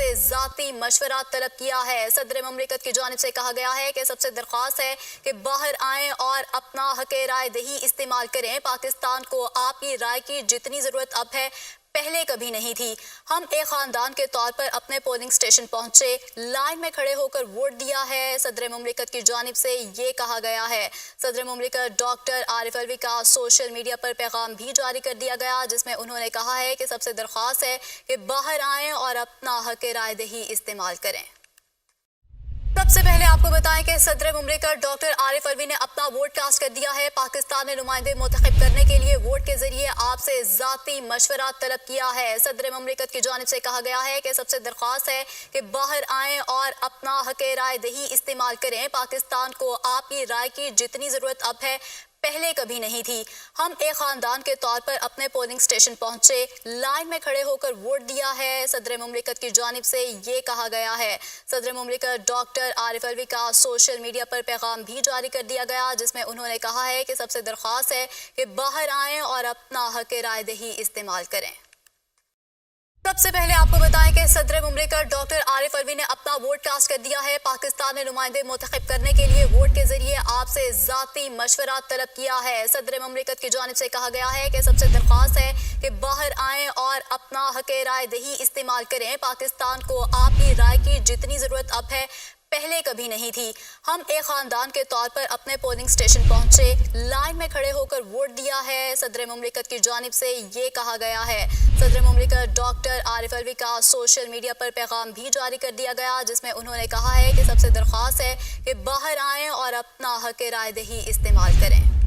سے ذاتی مشورہ طلب کیا ہے۔ صدر مملکت کی جانب سے کہا گیا ہے کہ سب سے درخواست ہے کہ باہر آئیں اور اپنا حق رائے دہی استعمال کریں۔ پاکستان کو آپ کی رائے کی جتنی ضرورت اب ہے پہلے کبھی نہیں تھی۔ ہم ایک خاندان کے طور پر اپنے پولنگ سٹیشن پہنچے، لائن میں کھڑے ہو کر ووٹ دیا ہے۔ صدر مملکت کی جانب سے یہ کہا گیا ہے۔ صدر مملکت ڈاکٹر عارف الوی کا سوشل میڈیا پر پیغام بھی جاری کر دیا گیا، جس میں انہوں نے کہا ہے کہ سب سے درخواست ہے کہ باہر آئیں اور اپنا حق رائے دہی استعمال کریں۔ سب سے پہلے آپ کو بتائیں کہ صدر مملکت ڈاکٹر عارف الوی نے اپنا ووٹ کاسٹ کر دیا ہے۔ پاکستان نے نمائندے منتخب کرنے کے لیے ووٹ کے ذریعے آپ سے ذاتی مشورہ طلب کیا ہے۔ صدر مملکت کی جانب سے کہا گیا ہے کہ سب سے درخواست ہے کہ باہر آئیں اور اپنا حق رائے دہی استعمال کریں۔ پاکستان کو آپ کی رائے کی جتنی ضرورت اب ہے پہلے کبھی نہیں تھی۔ ہم ایک خاندان کے طور پر اپنے پولنگ سٹیشن پہنچے، لائن میں کھڑے ہو کر ووٹ دیا ہے۔ صدر مملکت کی جانب سے یہ کہا گیا ہے۔ صدر مملکت ڈاکٹر عارف الوی کا سوشل میڈیا پر پیغام بھی جاری کر دیا گیا، جس میں انہوں نے کہا ہے کہ سب سے درخواست ہے کہ باہر آئیں اور اپنا حق رائے دہی استعمال کریں۔ سب سے پہلے آپ کو بتائیں کہ صدر مملکت ڈاکٹر عارف الوی نے اپنا ووٹ کاسٹ کر دیا ہے۔ پاکستان نے نمائندے منتخب کرنے کے لیے ووٹ کے ذریعے آپ سے ذاتی مشورہ طلب کیا ہے۔ صدر مملکت کی جانب سے کہا گیا ہے کہ سب سے درخواست ہے کہ باہر آئیں اور اپنا حق رائے دہی استعمال کریں۔ پاکستان کو آپ کی رائے کی جتنی ضرورت اب ہے پہلے کبھی نہیں تھی۔ ہم ایک خاندان کے طور پر اپنے پولنگ سٹیشن پہنچے، لائن میں کھڑے ہو کر ووٹ دیا ہے۔ صدر مملکت کی جانب سے یہ کہا گیا ہے۔ صدر مملکت ڈاکٹر عارف الوی کا سوشل میڈیا پر پیغام بھی جاری کر دیا گیا، جس میں انہوں نے کہا ہے کہ سب سے درخواست ہے کہ باہر آئیں اور اپنا حق رائے دہی استعمال کریں۔